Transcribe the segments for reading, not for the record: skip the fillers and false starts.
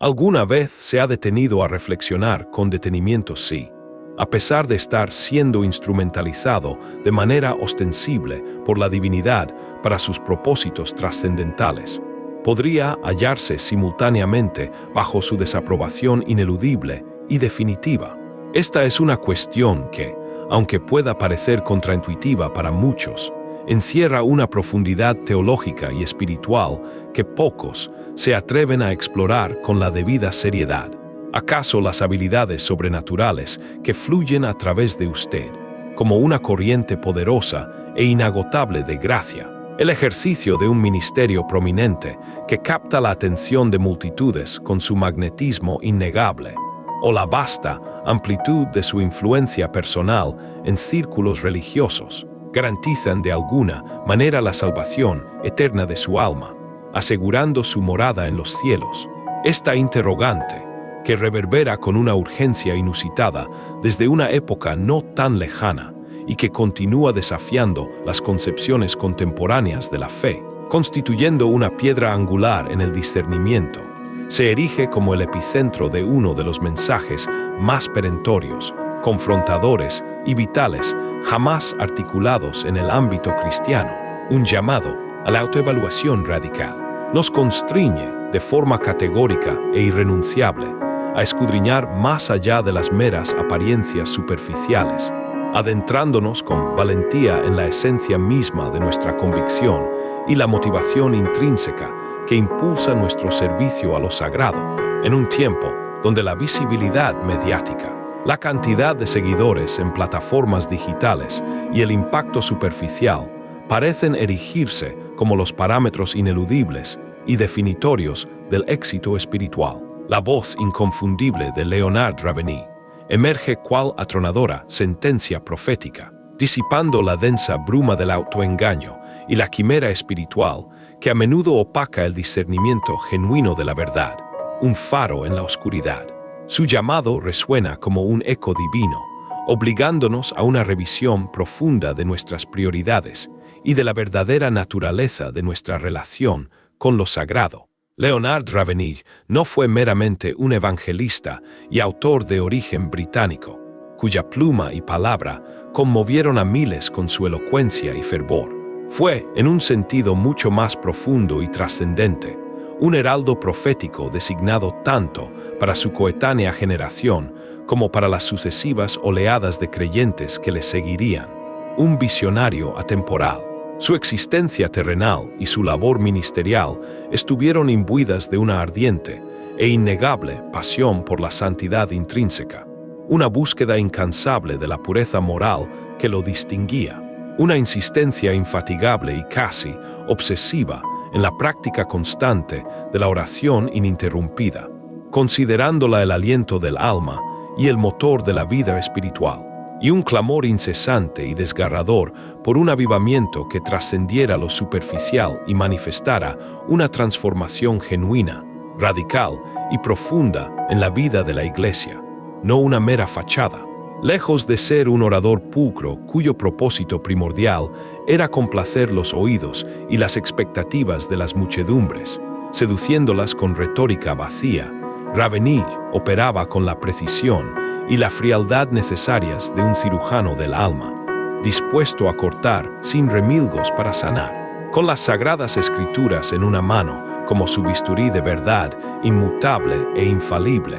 ¿Alguna vez se ha detenido a reflexionar con detenimiento si, a pesar de estar siendo instrumentalizado de manera ostensible por la divinidad para sus propósitos trascendentales, podría hallarse simultáneamente bajo su desaprobación ineludible y definitiva? Esta es una cuestión que, aunque pueda parecer contraintuitiva para muchos, encierra una profundidad teológica y espiritual que pocos se atreven a explorar con la debida seriedad. ¿Acaso las habilidades sobrenaturales que fluyen a través de usted, como una corriente poderosa e inagotable de gracia, el ejercicio de un ministerio prominente que capta la atención de multitudes con su magnetismo innegable, o la vasta amplitud de su influencia personal en círculos religiosos, garantizan de alguna manera la salvación eterna de su alma, asegurando su morada en los cielos? Esta interrogante, que reverbera con una urgencia inusitada desde una época no tan lejana y que continúa desafiando las concepciones contemporáneas de la fe, constituyendo una piedra angular en el discernimiento, se erige como el epicentro de uno de los mensajes más perentorios, confrontadores y vitales jamás articulados en el ámbito cristiano, un llamado a la autoevaluación radical. Nos constriñe de forma categórica e irrenunciable a escudriñar más allá de las meras apariencias superficiales, adentrándonos con valentía en la esencia misma de nuestra convicción y la motivación intrínseca que impulsa nuestro servicio a lo sagrado, en un tiempo donde la visibilidad mediática, la cantidad de seguidores en plataformas digitales y el impacto superficial parecen erigirse como los parámetros ineludibles y definitorios del éxito espiritual. La voz inconfundible de Leonard Ravenhill emerge cual atronadora sentencia profética, disipando la densa bruma del autoengaño y la quimera espiritual que a menudo opaca el discernimiento genuino de la verdad, un faro en la oscuridad. Su llamado resuena como un eco divino, obligándonos a una revisión profunda de nuestras prioridades y de la verdadera naturaleza de nuestra relación con lo sagrado. Leonard Ravenhill no fue meramente un evangelista y autor de origen británico, cuya pluma y palabra conmovieron a miles con su elocuencia y fervor. Fue, en un sentido mucho más profundo y trascendente, un heraldo profético designado tanto para su coetánea generación como para las sucesivas oleadas de creyentes que le seguirían, un visionario atemporal. Su existencia terrenal y su labor ministerial estuvieron imbuidas de una ardiente e innegable pasión por la santidad intrínseca, una búsqueda incansable de la pureza moral que lo distinguía, una insistencia infatigable y casi obsesiva en la práctica constante de la oración ininterrumpida, considerándola el aliento del alma y el motor de la vida espiritual, y un clamor incesante y desgarrador por un avivamiento que trascendiera lo superficial y manifestara una transformación genuina, radical y profunda en la vida de la Iglesia, no una mera fachada. Lejos de ser un orador pulcro cuyo propósito primordial era complacer los oídos y las expectativas de las muchedumbres, seduciéndolas con retórica vacía, Ravenhill operaba con la precisión y la frialdad necesarias de un cirujano del alma, dispuesto a cortar sin remilgos para sanar, con las sagradas escrituras en una mano como su bisturí de verdad inmutable e infalible,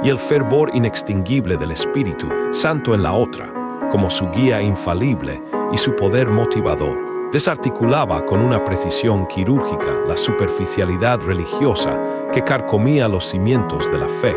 y el fervor inextinguible del Espíritu Santo en la otra, como su guía infalible y su poder motivador. Desarticulaba con una precisión quirúrgica la superficialidad religiosa que carcomía los cimientos de la fe,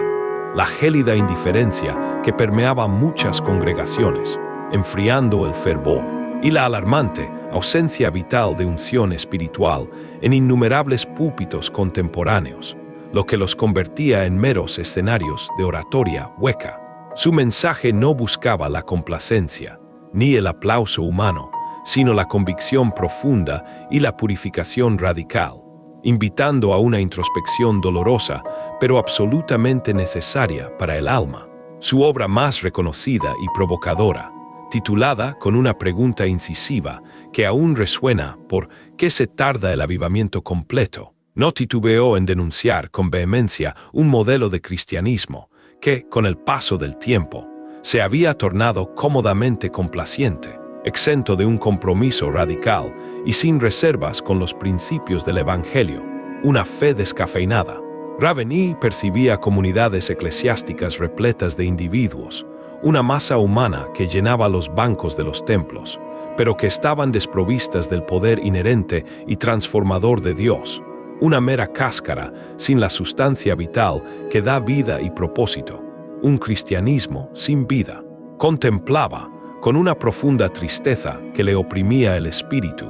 la gélida indiferencia que permeaba muchas congregaciones, enfriando el fervor, y la alarmante ausencia vital de unción espiritual en innumerables púlpitos contemporáneos, lo que los convertía en meros escenarios de oratoria hueca. Su mensaje no buscaba la complacencia, ni el aplauso humano, sino la convicción profunda y la purificación radical, invitando a una introspección dolorosa, pero absolutamente necesaria para el alma. Su obra más reconocida y provocadora, titulada con una pregunta incisiva que aún resuena por ¿qué se tarda el avivamiento completo?, No titubeó en denunciar con vehemencia un modelo de cristianismo que, con el paso del tiempo, se había tornado cómodamente complaciente, exento de un compromiso radical y sin reservas con los principios del Evangelio, una fe descafeinada. Ravení percibía comunidades eclesiásticas repletas de individuos, una masa humana que llenaba los bancos de los templos, pero que estaban desprovistas del poder inherente y transformador de Dios, una mera cáscara sin la sustancia vital que da vida y propósito, un cristianismo sin vida. Contemplaba, con una profunda tristeza que le oprimía el espíritu,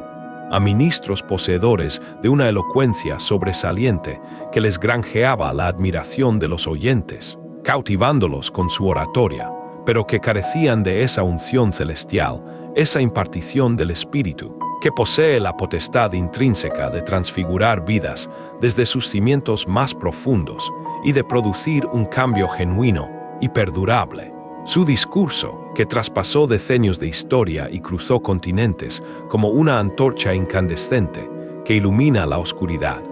a ministros poseedores de una elocuencia sobresaliente que les granjeaba la admiración de los oyentes, cautivándolos con su oratoria, pero que carecían de esa unción celestial, esa impartición del Espíritu, que posee la potestad intrínseca de transfigurar vidas desde sus cimientos más profundos y de producir un cambio genuino y perdurable. Su discurso, que traspasó decenios de historia y cruzó continentes como una antorcha incandescente que ilumina la oscuridad,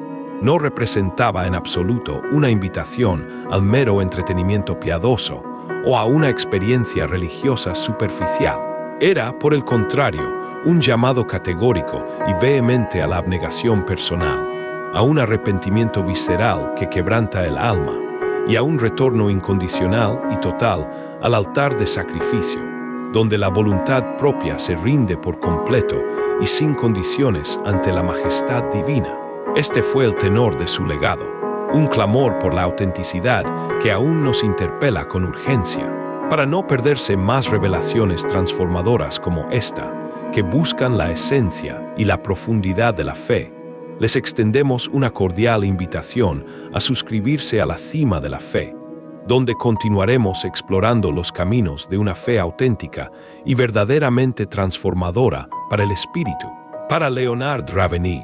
no representaba en absoluto una invitación al mero entretenimiento piadoso o a una experiencia religiosa superficial. Era, por el contrario, un llamado categórico y vehemente a la abnegación personal, a un arrepentimiento visceral que quebranta el alma y a un retorno incondicional y total al altar de sacrificio, donde la voluntad propia se rinde por completo y sin condiciones ante la majestad divina. Este fue el tenor de su legado, un clamor por la autenticidad que aún nos interpela con urgencia, para no perderse más revelaciones transformadoras como esta, que buscan la esencia y la profundidad de la fe. Les extendemos una cordial invitación a suscribirse a la cima de la fe, donde continuaremos explorando los caminos de una fe auténtica y verdaderamente transformadora para el espíritu. Para Leonard Ravení,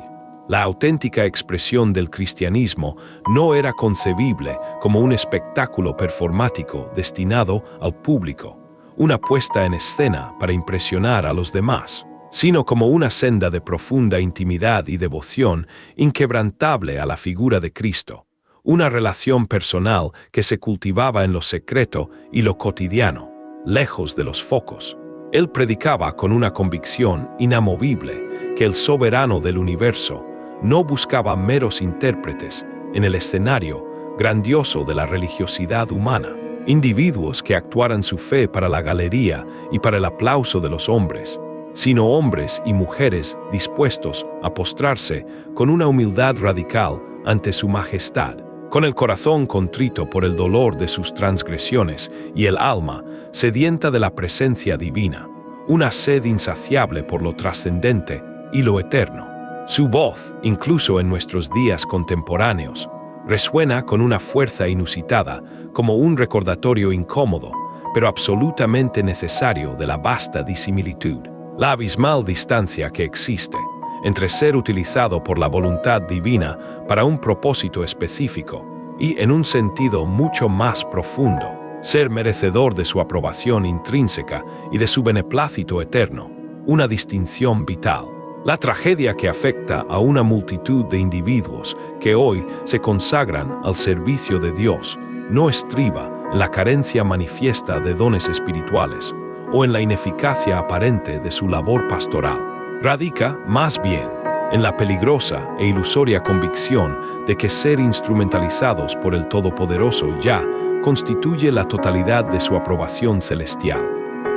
la auténtica expresión del cristianismo no era concebible como un espectáculo performático destinado al público, una puesta en escena para impresionar a los demás, sino como una senda de profunda intimidad y devoción inquebrantable a la figura de Cristo, una relación personal que se cultivaba en lo secreto y lo cotidiano, lejos de los focos. Él predicaba con una convicción inamovible que el soberano del universo no buscaba meros intérpretes en el escenario grandioso de la religiosidad humana, individuos que actuaran su fe para la galería y para el aplauso de los hombres, sino hombres y mujeres dispuestos a postrarse con una humildad radical ante su majestad, con el corazón contrito por el dolor de sus transgresiones y el alma sedienta de la presencia divina, una sed insaciable por lo trascendente y lo eterno. Su voz, incluso en nuestros días contemporáneos, resuena con una fuerza inusitada, como un recordatorio incómodo, pero absolutamente necesario de la vasta disimilitud, la abismal distancia que existe entre ser utilizado por la voluntad divina para un propósito específico y, en un sentido mucho más profundo, ser merecedor de su aprobación intrínseca y de su beneplácito eterno, una distinción vital. La tragedia que afecta a una multitud de individuos que hoy se consagran al servicio de Dios no estriba en la carencia manifiesta de dones espirituales o en la ineficacia aparente de su labor pastoral. Radica, más bien, en la peligrosa e ilusoria convicción de que ser instrumentalizados por el Todopoderoso ya constituye la totalidad de su aprobación celestial,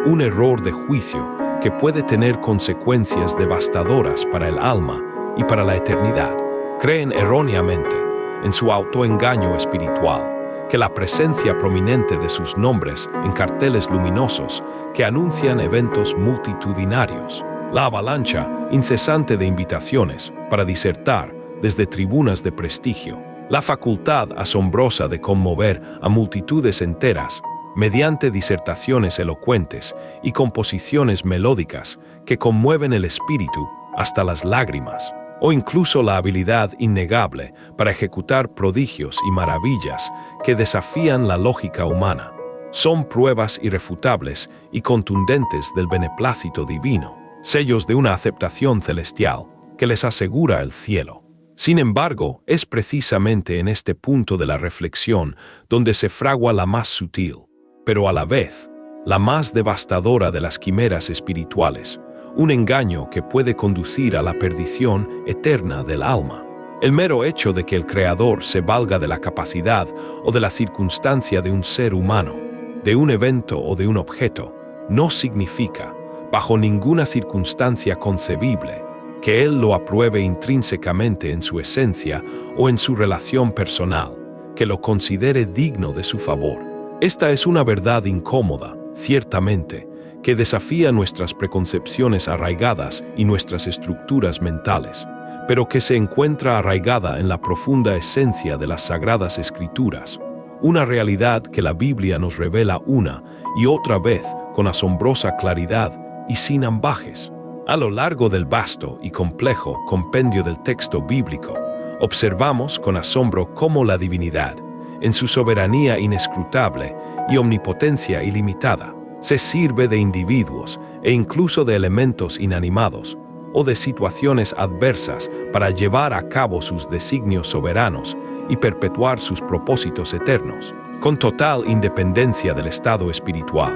un error de juicio que puede tener consecuencias devastadoras para el alma y para la eternidad. Creen erróneamente, en su autoengaño espiritual, que la presencia prominente de sus nombres en carteles luminosos que anuncian eventos multitudinarios, la avalancha incesante de invitaciones para disertar desde tribunas de prestigio, la facultad asombrosa de conmover a multitudes enteras mediante disertaciones elocuentes y composiciones melódicas que conmueven el espíritu hasta las lágrimas, o incluso la habilidad innegable para ejecutar prodigios y maravillas que desafían la lógica humana, son pruebas irrefutables y contundentes del beneplácito divino, sellos de una aceptación celestial que les asegura el cielo. Sin embargo, es precisamente en este punto de la reflexión donde se fragua la más sutil, pero a la vez, la más devastadora de las quimeras espirituales, un engaño que puede conducir a la perdición eterna del alma. El mero hecho de que el Creador se valga de la capacidad o de la circunstancia de un ser humano, de un evento o de un objeto, no significa, bajo ninguna circunstancia concebible, que Él lo apruebe intrínsecamente en su esencia o en su relación personal, que lo considere digno de su favor. Esta es una verdad incómoda, ciertamente, que desafía nuestras preconcepciones arraigadas y nuestras estructuras mentales, pero que se encuentra arraigada en la profunda esencia de las Sagradas Escrituras, una realidad que la Biblia nos revela una y otra vez con asombrosa claridad y sin ambajes. A lo largo del vasto y complejo compendio del texto bíblico, observamos con asombro cómo la divinidad, en su soberanía inescrutable y omnipotencia ilimitada, se sirve de individuos e incluso de elementos inanimados o de situaciones adversas para llevar a cabo sus designios soberanos y perpetuar sus propósitos eternos, con total independencia del estado espiritual,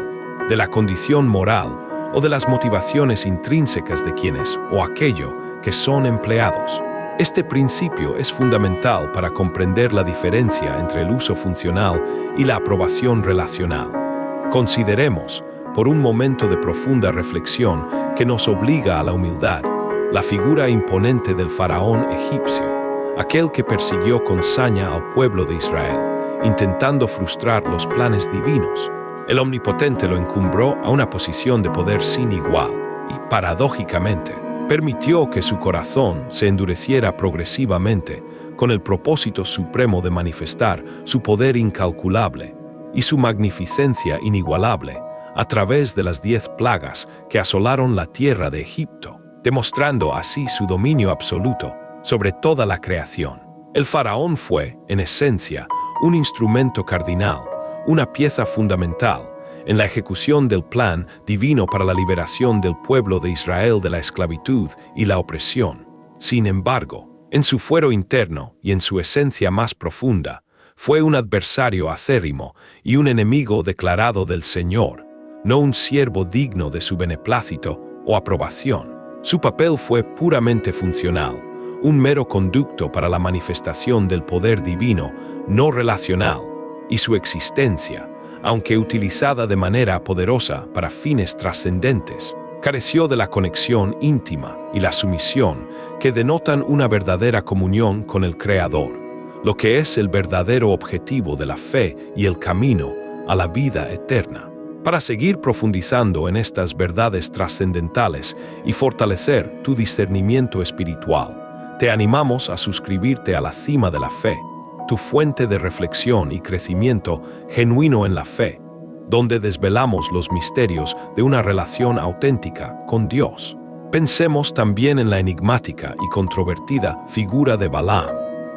de la condición moral o de las motivaciones intrínsecas de quienes o aquello que son empleados. Este principio es fundamental para comprender la diferencia entre el uso funcional y la aprobación relacional. Consideremos, por un momento de profunda reflexión que nos obliga a la humildad, la figura imponente del faraón egipcio, aquel que persiguió con saña al pueblo de Israel, intentando frustrar los planes divinos. El Omnipotente lo encumbró a una posición de poder sin igual y, paradójicamente, permitió que su corazón se endureciera progresivamente con el propósito supremo de manifestar su poder incalculable y su magnificencia inigualable a través de las 10 plagas que asolaron la tierra de Egipto, demostrando así su dominio absoluto sobre toda la creación. El faraón fue, en esencia, un instrumento cardinal, una pieza fundamental en la ejecución del plan divino para la liberación del pueblo de Israel de la esclavitud y la opresión. Sin embargo, en su fuero interno y en su esencia más profunda, fue un adversario acérrimo y un enemigo declarado del Señor, no un siervo digno de su beneplácito o aprobación. Su papel fue puramente funcional, un mero conducto para la manifestación del poder divino no relacional, y su existencia, aunque utilizada de manera poderosa para fines trascendentes, careció de la conexión íntima y la sumisión que denotan una verdadera comunión con el Creador, lo que es el verdadero objetivo de la fe y el camino a la vida eterna. Para seguir profundizando en estas verdades trascendentales y fortalecer tu discernimiento espiritual, te animamos a suscribirte a la Cima de la Fe, tu fuente de reflexión y crecimiento genuino en la fe, donde desvelamos los misterios de una relación auténtica con Dios. Pensemos también en la enigmática y controvertida figura de Balaam,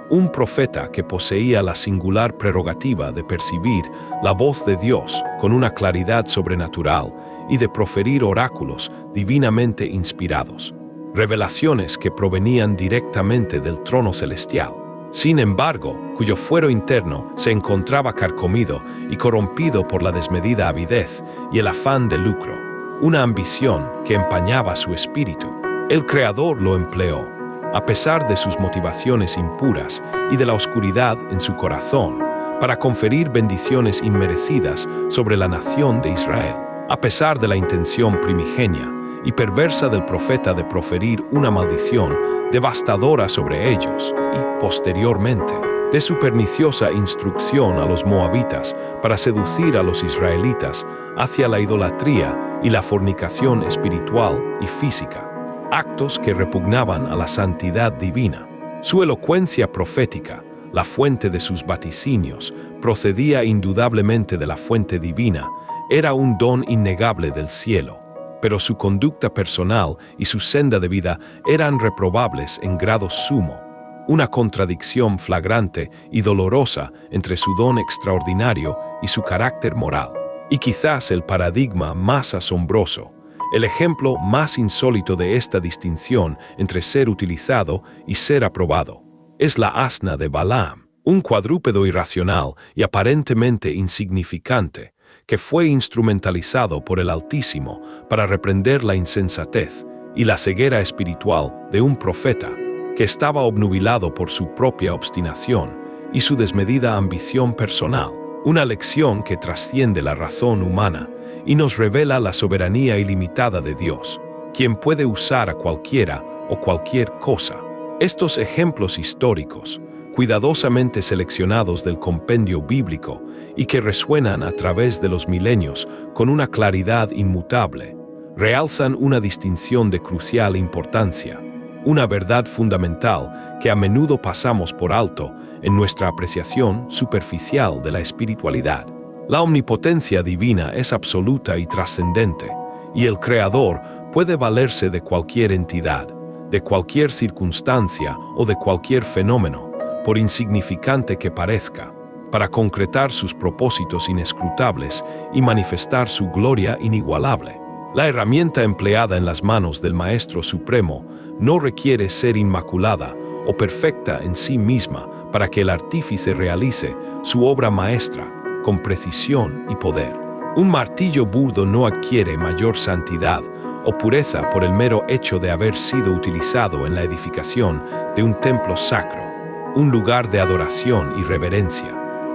un profeta que poseía la singular prerrogativa de percibir la voz de Dios con una claridad sobrenatural y de proferir oráculos divinamente inspirados, revelaciones que provenían directamente del trono celestial. Sin embargo, cuyo fuero interno se encontraba carcomido y corrompido por la desmedida avidez y el afán de lucro, una ambición que empañaba su espíritu. El Creador lo empleó, a pesar de sus motivaciones impuras y de la oscuridad en su corazón, para conferir bendiciones inmerecidas sobre la nación de Israel, a pesar de la intención primigenia y perversa del profeta de proferir una maldición devastadora sobre ellos y, posteriormente, de su perniciosa instrucción a los moabitas para seducir a los israelitas hacia la idolatría y la fornicación espiritual y física, actos que repugnaban a la santidad divina. Su elocuencia profética, la fuente de sus vaticinios, procedía indudablemente de la fuente divina, era un don innegable del cielo, pero su conducta personal y su senda de vida eran reprobables en grado sumo, una contradicción flagrante y dolorosa entre su don extraordinario y su carácter moral. Y quizás el paradigma más asombroso, el ejemplo más insólito de esta distinción entre ser utilizado y ser aprobado, es la asna de Balaam, un cuadrúpedo irracional y aparentemente insignificante, que fue instrumentalizado por el Altísimo para reprender la insensatez y la ceguera espiritual de un profeta que estaba obnubilado por su propia obstinación y su desmedida ambición personal. Una lección que trasciende la razón humana y nos revela la soberanía ilimitada de Dios, quien puede usar a cualquiera o cualquier cosa. Estos ejemplos históricos, cuidadosamente seleccionados del compendio bíblico y que resuenan a través de los milenios con una claridad inmutable, realzan una distinción de crucial importancia, una verdad fundamental que a menudo pasamos por alto en nuestra apreciación superficial de la espiritualidad. La omnipotencia divina es absoluta y trascendente, y el Creador puede valerse de cualquier entidad, de cualquier circunstancia o de cualquier fenómeno, por insignificante que parezca, para concretar sus propósitos inescrutables y manifestar su gloria inigualable. La herramienta empleada en las manos del Maestro Supremo no requiere ser inmaculada o perfecta en sí misma para que el artífice realice su obra maestra con precisión y poder. Un martillo burdo no adquiere mayor santidad o pureza por el mero hecho de haber sido utilizado en la edificación de un templo sacro, un lugar de adoración y reverencia.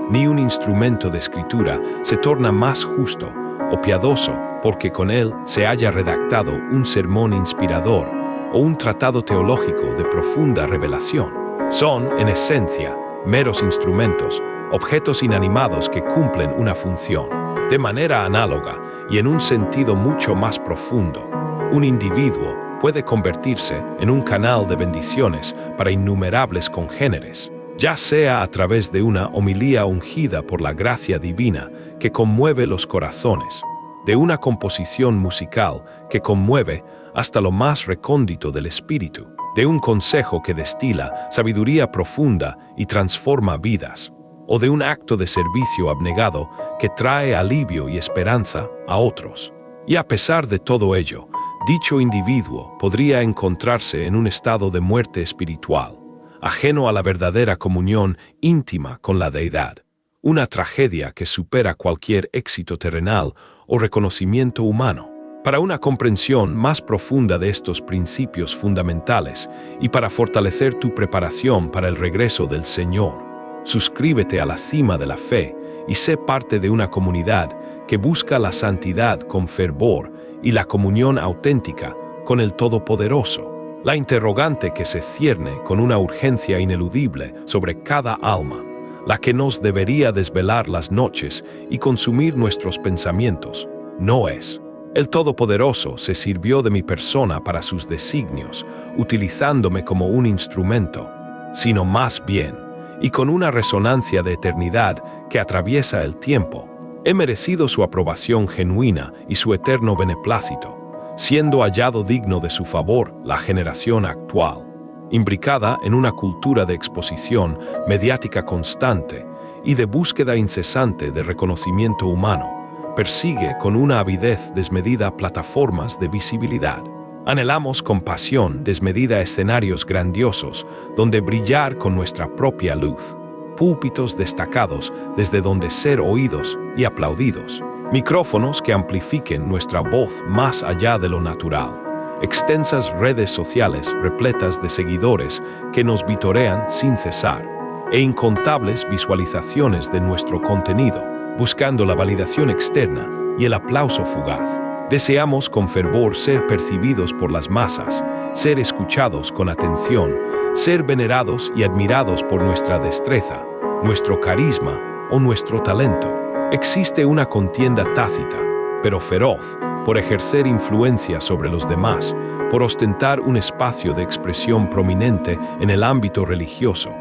Ni un instrumento de escritura se torna más justo o piadoso porque con él se haya redactado un sermón inspirador o un tratado teológico de profunda revelación. Son, en esencia, meros instrumentos, objetos inanimados que cumplen una función. De manera análoga y en un sentido mucho más profundo, un individuo puede convertirse en un canal de bendiciones para innumerables congéneres, ya sea a través de una homilía ungida por la gracia divina que conmueve los corazones, de una composición musical que conmueve hasta lo más recóndito del espíritu, de un consejo que destila sabiduría profunda y transforma vidas, o de un acto de servicio abnegado que trae alivio y esperanza a otros. Y a pesar de todo ello, dicho individuo podría encontrarse en un estado de muerte espiritual, ajeno a la verdadera comunión íntima con la deidad, una tragedia que supera cualquier éxito terrenal o reconocimiento humano. Para una comprensión más profunda de estos principios fundamentales y para fortalecer tu preparación para el regreso del Señor, suscríbete a la cima de la fe y sé parte de una comunidad que busca la santidad con fervor y la comunión auténtica con el Todopoderoso. La interrogante que se cierne con una urgencia ineludible sobre cada alma, la que nos debería desvelar las noches y consumir nuestros pensamientos, no es: el Todopoderoso se sirvió de mi persona para sus designios, utilizándome como un instrumento, sino más bien, y con una resonancia de eternidad que atraviesa el tiempo, he merecido su aprobación genuina y su eterno beneplácito, siendo hallado digno de su favor la generación actual, imbricada en una cultura de exposición mediática constante y de búsqueda incesante de reconocimiento humano, persigue con una avidez desmedida plataformas de visibilidad. Anhelamos con pasión desmedida escenarios grandiosos donde brillar con nuestra propia luz, púlpitos destacados desde donde ser oídos y aplaudidos, micrófonos que amplifiquen nuestra voz más allá de lo natural, extensas redes sociales repletas de seguidores que nos vitorean sin cesar, e incontables visualizaciones de nuestro contenido, buscando la validación externa y el aplauso fugaz. Deseamos con fervor ser percibidos por las masas, ser escuchados con atención, ser venerados y admirados por nuestra destreza, nuestro carisma o nuestro talento. Existe una contienda tácita, pero feroz, por ejercer influencia sobre los demás, por ostentar un espacio de expresión prominente en el ámbito religioso,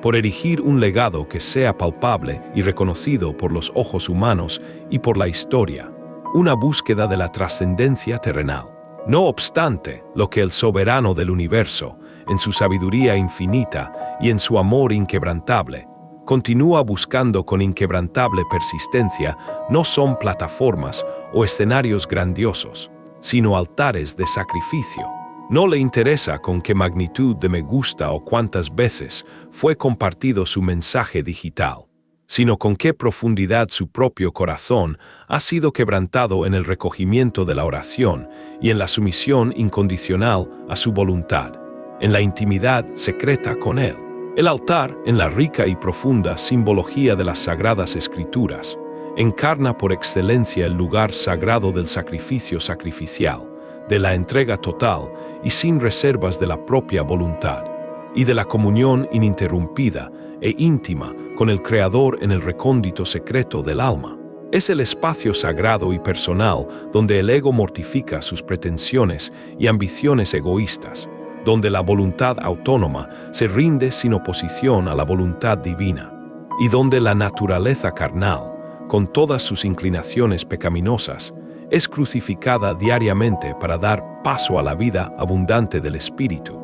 por erigir un legado que sea palpable y reconocido por los ojos humanos y por la historia. Una búsqueda de la trascendencia terrenal. No obstante, lo que el soberano del universo, en su sabiduría infinita y en su amor inquebrantable, continúa buscando con inquebrantable persistencia, no son plataformas o escenarios grandiosos, sino altares de sacrificio, No le interesa con qué magnitud de me gusta o cuántas veces fue compartido su mensaje digital, sino con qué profundidad su propio corazón ha sido quebrantado en el recogimiento de la oración y en la sumisión incondicional a su voluntad, en la intimidad secreta con Él. El altar, en la rica y profunda simbología de las Sagradas Escrituras, encarna por excelencia el lugar sagrado del sacrificio sacrificial, de la entrega total y sin reservas de la propia voluntad, y de la comunión ininterrumpida e íntima con el Creador en el recóndito secreto del alma. Es el espacio sagrado y personal donde el ego mortifica sus pretensiones y ambiciones egoístas, donde la voluntad autónoma se rinde sin oposición a la voluntad divina, y donde la naturaleza carnal, con todas sus inclinaciones pecaminosas, es crucificada diariamente para dar paso a la vida abundante del Espíritu,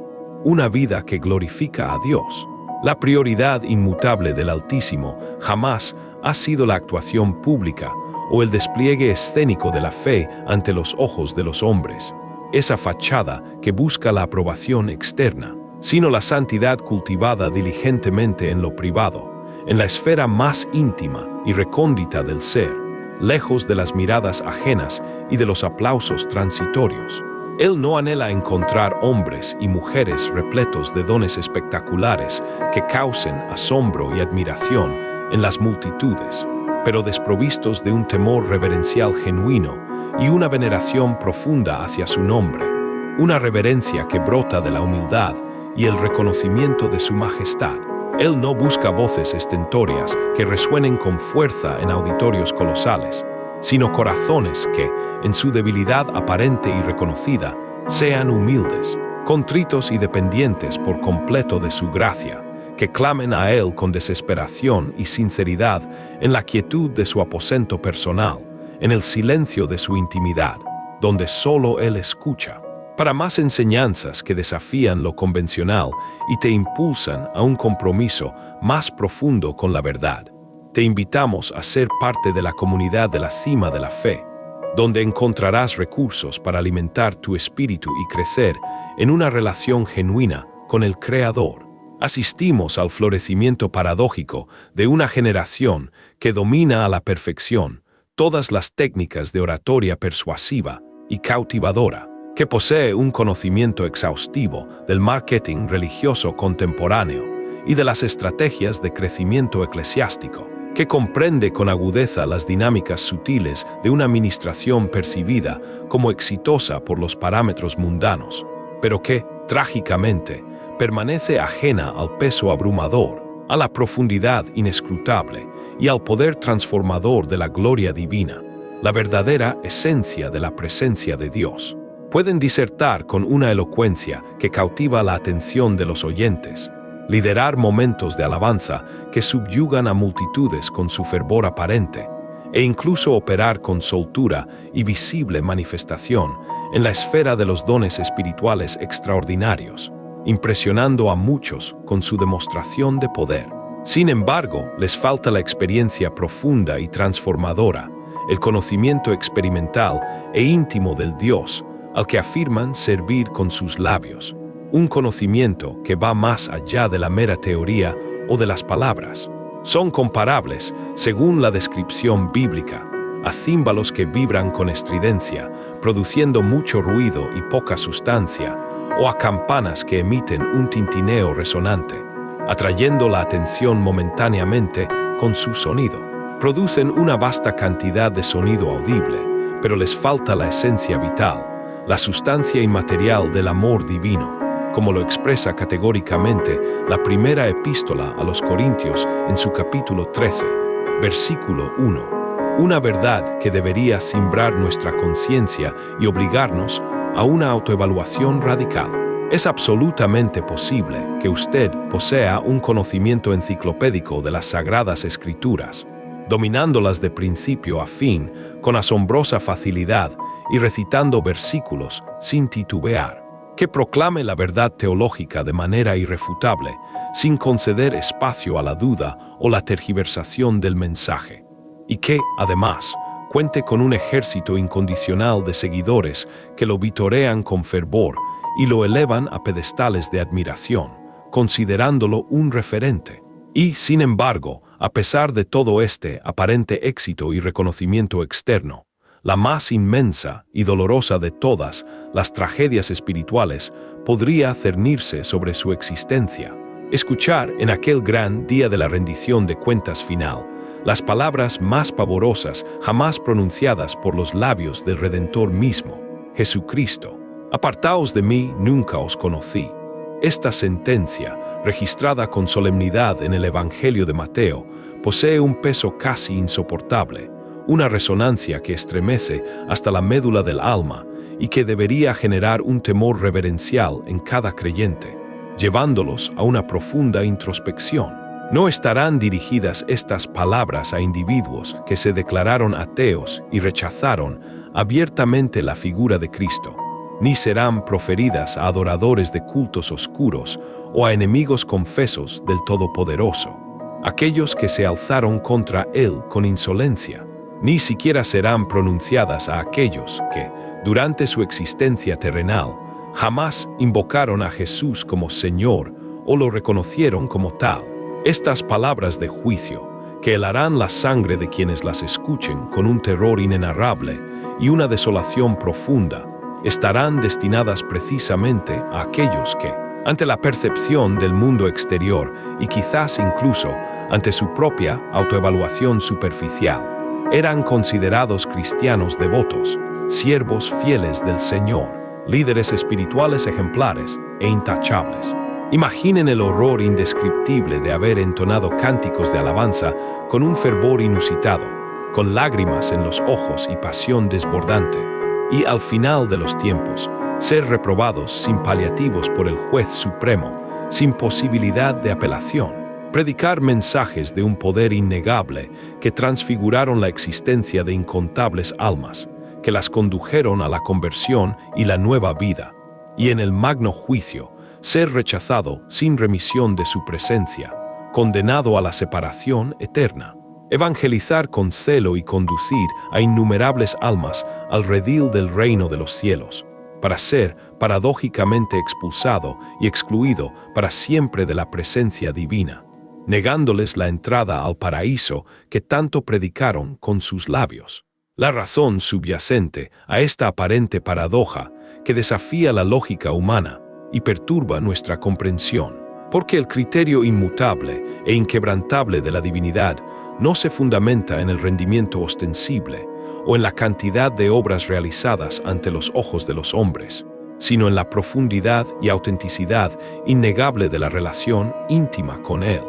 una vida que glorifica a Dios. La prioridad inmutable del Altísimo jamás ha sido la actuación pública o el despliegue escénico de la fe ante los ojos de los hombres, esa fachada que busca la aprobación externa, sino la santidad cultivada diligentemente en lo privado, en la esfera más íntima y recóndita del ser, lejos de las miradas ajenas y de los aplausos transitorios. Él no anhela encontrar hombres y mujeres repletos de dones espectaculares que causen asombro y admiración en las multitudes, pero desprovistos de un temor reverencial genuino y una veneración profunda hacia su nombre, una reverencia que brota de la humildad y el reconocimiento de su majestad. Él no busca voces estentóreas que resuenen con fuerza en auditorios colosales, sino corazones que, en su debilidad aparente y reconocida, sean humildes, contritos y dependientes por completo de su gracia, que clamen a Él con desesperación y sinceridad en la quietud de su aposento personal, en el silencio de su intimidad, donde solo Él escucha. Para más enseñanzas que desafían lo convencional y te impulsan a un compromiso más profundo con la verdad, te invitamos a ser parte de la comunidad de la cima de la fe, donde encontrarás recursos para alimentar tu espíritu y crecer en una relación genuina con el Creador. Asistimos al florecimiento paradójico de una generación que domina a la perfección todas las técnicas de oratoria persuasiva y cautivadora, que posee un conocimiento exhaustivo del marketing religioso contemporáneo y de las estrategias de crecimiento eclesiástico, que comprende con agudeza las dinámicas sutiles de una administración percibida como exitosa por los parámetros mundanos, pero que, trágicamente, permanece ajena al peso abrumador, a la profundidad inescrutable y al poder transformador de la gloria divina, la verdadera esencia de la presencia de Dios. Pueden disertar con una elocuencia que cautiva la atención de los oyentes, liderar momentos de alabanza que subyugan a multitudes con su fervor aparente, e incluso operar con soltura y visible manifestación en la esfera de los dones espirituales extraordinarios, impresionando a muchos con su demostración de poder. Sin embargo, les falta la experiencia profunda y transformadora, el conocimiento experimental e íntimo del Dios al que afirman servir con sus labios, un conocimiento que va más allá de la mera teoría o de las palabras. Son comparables, según la descripción bíblica, a címbalos que vibran con estridencia, produciendo mucho ruido y poca sustancia, o a campanas que emiten un tintineo resonante, atrayendo la atención momentáneamente con su sonido. Producen una vasta cantidad de sonido audible, pero les falta la esencia vital, la sustancia inmaterial del amor divino, como lo expresa categóricamente la primera epístola a los Corintios en su capítulo 13, versículo 1. Una verdad que debería cimbrar nuestra conciencia y obligarnos a una autoevaluación radical. Es absolutamente posible que usted posea un conocimiento enciclopédico de las Sagradas Escrituras, dominándolas de principio a fin con asombrosa facilidad y recitando versículos sin titubear, que proclame la verdad teológica de manera irrefutable, sin conceder espacio a la duda o la tergiversación del mensaje, y que, además, cuente con un ejército incondicional de seguidores que lo vitorean con fervor y lo elevan a pedestales de admiración, considerándolo un referente. Y, sin embargo, a pesar de todo este aparente éxito y reconocimiento externo, la más inmensa y dolorosa de todas las tragedias espirituales podría cernirse sobre su existencia. Escuchar en aquel gran día de la rendición de cuentas final las palabras más pavorosas jamás pronunciadas por los labios del Redentor mismo, Jesucristo: «Apartaos de mí, nunca os conocí». Esta sentencia, registrada con solemnidad en el Evangelio de Mateo, posee un peso casi insoportable, una resonancia que estremece hasta la médula del alma y que debería generar un temor reverencial en cada creyente, llevándolos a una profunda introspección. No estarán dirigidas estas palabras a individuos que se declararon ateos y rechazaron abiertamente la figura de Cristo, ni serán proferidas a adoradores de cultos oscuros o a enemigos confesos del Todopoderoso, aquellos que se alzaron contra Él con insolencia. Ni siquiera serán pronunciadas a aquellos que, durante su existencia terrenal, jamás invocaron a Jesús como Señor o lo reconocieron como tal. Estas palabras de juicio, que helarán la sangre de quienes las escuchen con un terror inenarrable y una desolación profunda, estarán destinadas precisamente a aquellos que, ante la percepción del mundo exterior y quizás incluso ante su propia autoevaluación superficial, eran considerados cristianos devotos, siervos fieles del Señor, líderes espirituales ejemplares e intachables. Imaginen el horror indescriptible de haber entonado cánticos de alabanza con un fervor inusitado, con lágrimas en los ojos y pasión desbordante, y al final de los tiempos, ser reprobados sin paliativos por el juez supremo, sin posibilidad de apelación. Predicar mensajes de un poder innegable que transfiguraron la existencia de incontables almas, que las condujeron a la conversión y la nueva vida, y en el magno juicio, ser rechazado sin remisión de su presencia, condenado a la separación eterna. Evangelizar con celo y conducir a innumerables almas al redil del reino de los cielos, para ser paradójicamente expulsado y excluido para siempre de la presencia divina, negándoles la entrada al paraíso que tanto predicaron con sus labios. La razón subyacente a esta aparente paradoja, que desafía la lógica humana y perturba nuestra comprensión, porque el criterio inmutable e inquebrantable de la divinidad no se fundamenta en el rendimiento ostensible o en la cantidad de obras realizadas ante los ojos de los hombres, sino en la profundidad y autenticidad innegable de la relación íntima con Él,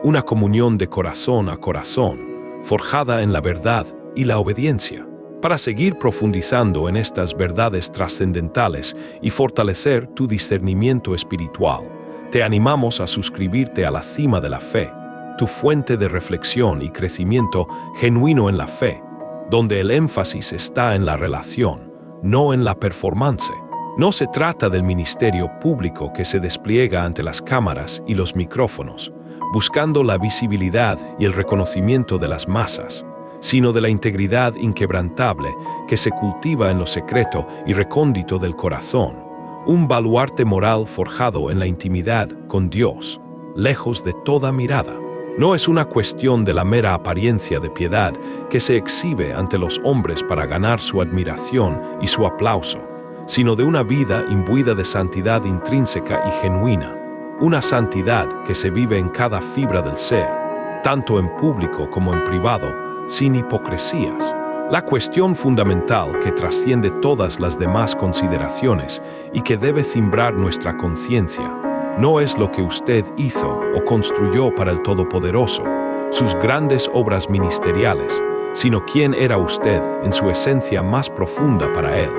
una comunión de corazón a corazón, forjada en la verdad y la obediencia. Para seguir profundizando en estas verdades trascendentales y fortalecer tu discernimiento espiritual, te animamos a suscribirte a la Cima de la Fe, tu fuente de reflexión y crecimiento genuino en la fe, donde el énfasis está en la relación, no en la performance. No se trata del ministerio público que se despliega ante las cámaras y los micrófonos, buscando la visibilidad y el reconocimiento de las masas, sino de la integridad inquebrantable que se cultiva en lo secreto y recóndito del corazón, un baluarte moral forjado en la intimidad con Dios, lejos de toda mirada. No es una cuestión de la mera apariencia de piedad que se exhibe ante los hombres para ganar su admiración y su aplauso, sino de una vida imbuida de santidad intrínseca y genuina, una santidad que se vive en cada fibra del ser, tanto en público como en privado, sin hipocresías. La cuestión fundamental que trasciende todas las demás consideraciones y que debe cimbrar nuestra conciencia no es lo que usted hizo o construyó para el Todopoderoso, sus grandes obras ministeriales, sino quién era usted en su esencia más profunda para Él,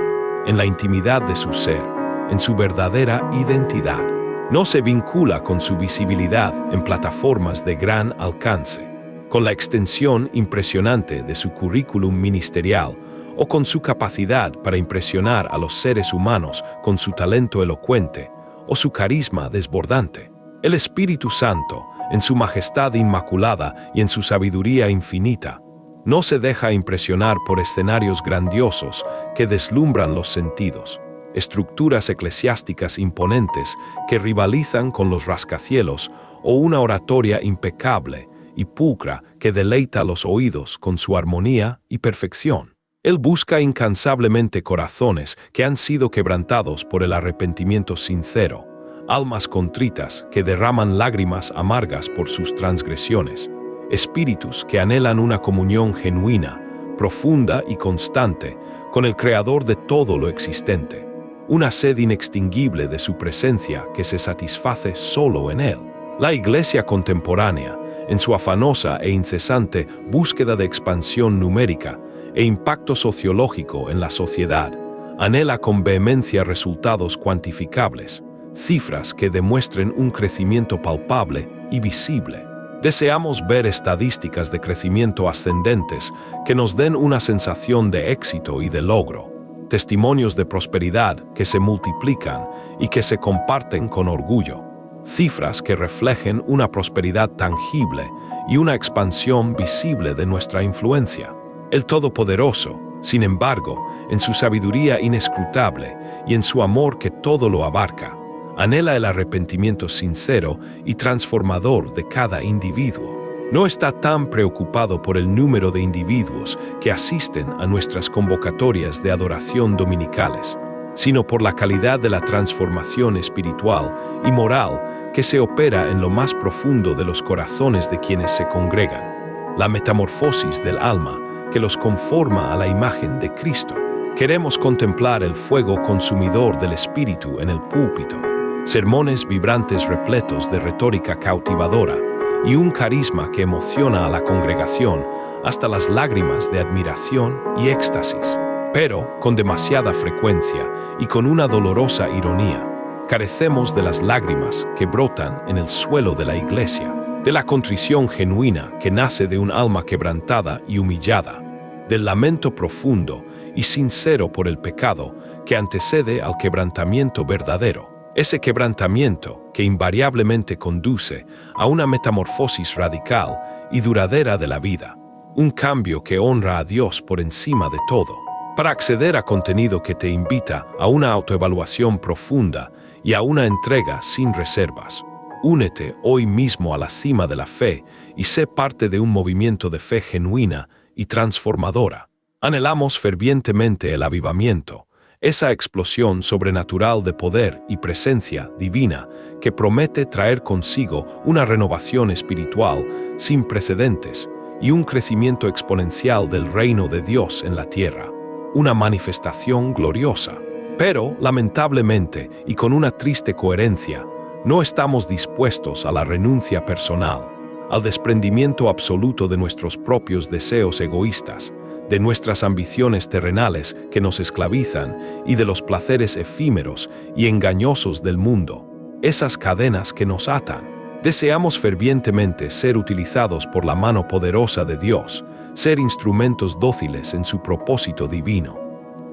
en la intimidad de su ser, en su verdadera identidad. No se vincula con su visibilidad en plataformas de gran alcance, con la extensión impresionante de su currículum ministerial o con su capacidad para impresionar a los seres humanos con su talento elocuente o su carisma desbordante. El Espíritu Santo, en su majestad inmaculada y en su sabiduría infinita, no se deja impresionar por escenarios grandiosos que deslumbran los sentidos, estructuras eclesiásticas imponentes que rivalizan con los rascacielos o una oratoria impecable y pulcra que deleita los oídos con su armonía y perfección. Él busca incansablemente corazones que han sido quebrantados por el arrepentimiento sincero, almas contritas que derraman lágrimas amargas por sus transgresiones, espíritus que anhelan una comunión genuina, profunda y constante con el Creador de todo lo existente, una sed inextinguible de su presencia que se satisface solo en Él. La Iglesia contemporánea, en su afanosa e incesante búsqueda de expansión numérica e impacto sociológico en la sociedad, anhela con vehemencia resultados cuantificables, cifras que demuestren un crecimiento palpable y visible. Deseamos ver estadísticas de crecimiento ascendentes que nos den una sensación de éxito y de logro, testimonios de prosperidad que se multiplican y que se comparten con orgullo, cifras que reflejen una prosperidad tangible y una expansión visible de nuestra influencia. El Todopoderoso, sin embargo, en su sabiduría inescrutable y en su amor que todo lo abarca, anhela el arrepentimiento sincero y transformador de cada individuo. No está tan preocupado por el número de individuos que asisten a nuestras convocatorias de adoración dominicales, sino por la calidad de la transformación espiritual y moral que se opera en lo más profundo de los corazones de quienes se congregan, la metamorfosis del alma que los conforma a la imagen de Cristo. Queremos contemplar el fuego consumidor del Espíritu en el púlpito, sermones vibrantes repletos de retórica cautivadora y un carisma que emociona a la congregación hasta las lágrimas de admiración y éxtasis. Pero, con demasiada frecuencia y con una dolorosa ironía, carecemos de las lágrimas que brotan en el suelo de la iglesia, de la contrición genuina que nace de un alma quebrantada y humillada, del lamento profundo y sincero por el pecado que antecede al quebrantamiento verdadero. Ese quebrantamiento que invariablemente conduce a una metamorfosis radical y duradera de la vida, un cambio que honra a Dios por encima de todo. Para acceder a contenido que te invita a una autoevaluación profunda y a una entrega sin reservas, únete hoy mismo a la cima de la fe y sé parte de un movimiento de fe genuina y transformadora. Anhelamos fervientemente el avivamiento, esa explosión sobrenatural de poder y presencia divina que promete traer consigo una renovación espiritual sin precedentes y un crecimiento exponencial del reino de Dios en la tierra, una manifestación gloriosa. Pero, lamentablemente, y con una triste coherencia, no estamos dispuestos a la renuncia personal, al desprendimiento absoluto de nuestros propios deseos egoístas, de nuestras ambiciones terrenales que nos esclavizan y de los placeres efímeros y engañosos del mundo, esas cadenas que nos atan. Deseamos fervientemente ser utilizados por la mano poderosa de Dios, ser instrumentos dóciles en su propósito divino.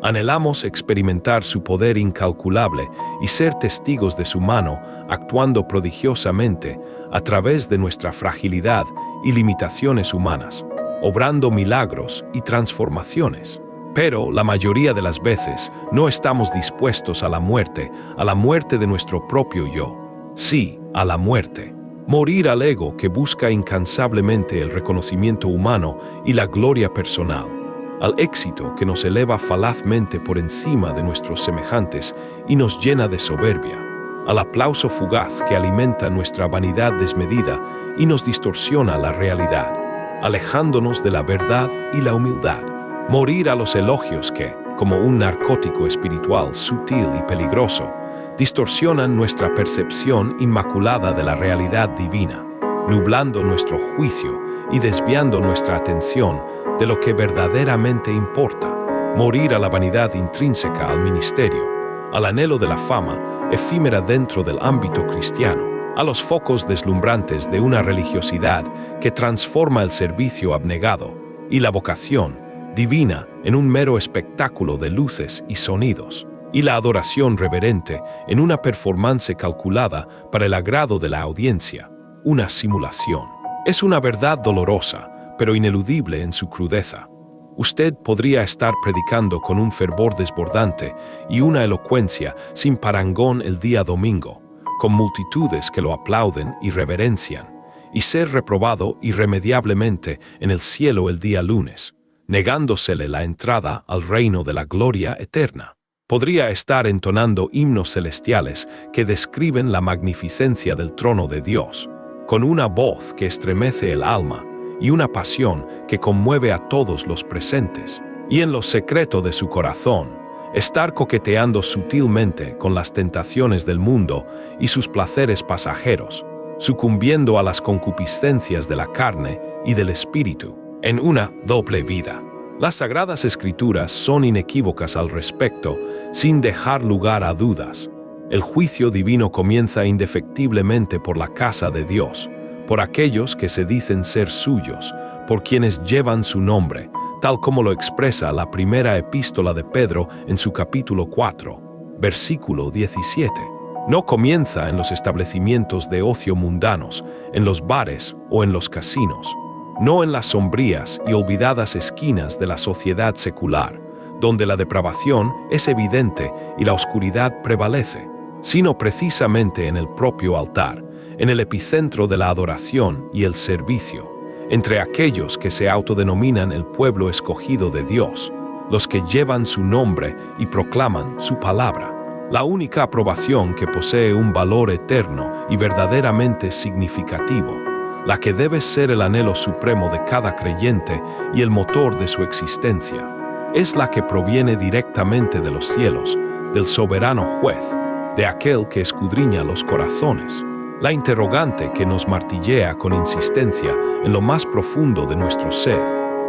Anhelamos experimentar su poder incalculable y ser testigos de su mano actuando prodigiosamente a través de nuestra fragilidad y limitaciones humanas, obrando milagros y transformaciones. Pero la mayoría de las veces no estamos dispuestos a la muerte de nuestro propio yo. Sí, a la muerte. Morir al ego que busca incansablemente el reconocimiento humano y la gloria personal, al éxito que nos eleva falazmente por encima de nuestros semejantes y nos llena de soberbia, al aplauso fugaz que alimenta nuestra vanidad desmedida y nos distorsiona la realidad, alejándonos de la verdad y la humildad. Morir a los elogios que, como un narcótico espiritual sutil y peligroso, distorsionan nuestra percepción inmaculada de la realidad divina, nublando nuestro juicio y desviando nuestra atención de lo que verdaderamente importa. Morir a la vanidad intrínseca al ministerio, al anhelo de la fama efímera dentro del ámbito cristiano, a los focos deslumbrantes de una religiosidad que transforma el servicio abnegado y la vocación divina en un mero espectáculo de luces y sonidos, y la adoración reverente en una performance calculada para el agrado de la audiencia, una simulación. Es una verdad dolorosa, pero ineludible en su crudeza. Usted podría estar predicando con un fervor desbordante y una elocuencia sin parangón el día domingo, con multitudes que lo aplauden y reverencian, y ser reprobado irremediablemente en el cielo el día lunes, negándosele la entrada al reino de la gloria eterna. Podría estar entonando himnos celestiales que describen la magnificencia del trono de Dios, con una voz que estremece el alma y una pasión que conmueve a todos los presentes, y en lo secreto de su corazón, estar coqueteando sutilmente con las tentaciones del mundo y sus placeres pasajeros, sucumbiendo a las concupiscencias de la carne y del espíritu, en una doble vida. Las Sagradas Escrituras son inequívocas al respecto, sin dejar lugar a dudas. El juicio divino comienza indefectiblemente por la casa de Dios, por aquellos que se dicen ser suyos, por quienes llevan su nombre, tal como lo expresa la primera epístola de Pedro en su capítulo 4, versículo 17. No comienza en los establecimientos de ocio mundanos, en los bares o en los casinos, no en las sombrías y olvidadas esquinas de la sociedad secular, donde la depravación es evidente y la oscuridad prevalece, sino precisamente en el propio altar, en el epicentro de la adoración y el servicio, entre aquellos que se autodenominan el pueblo escogido de Dios, los que llevan su nombre y proclaman su palabra, la única aprobación que posee un valor eterno y verdaderamente significativo, la que debe ser el anhelo supremo de cada creyente y el motor de su existencia, es la que proviene directamente de los cielos, del soberano juez, de aquel que escudriña los corazones. La interrogante que nos martillea con insistencia en lo más profundo de nuestro ser,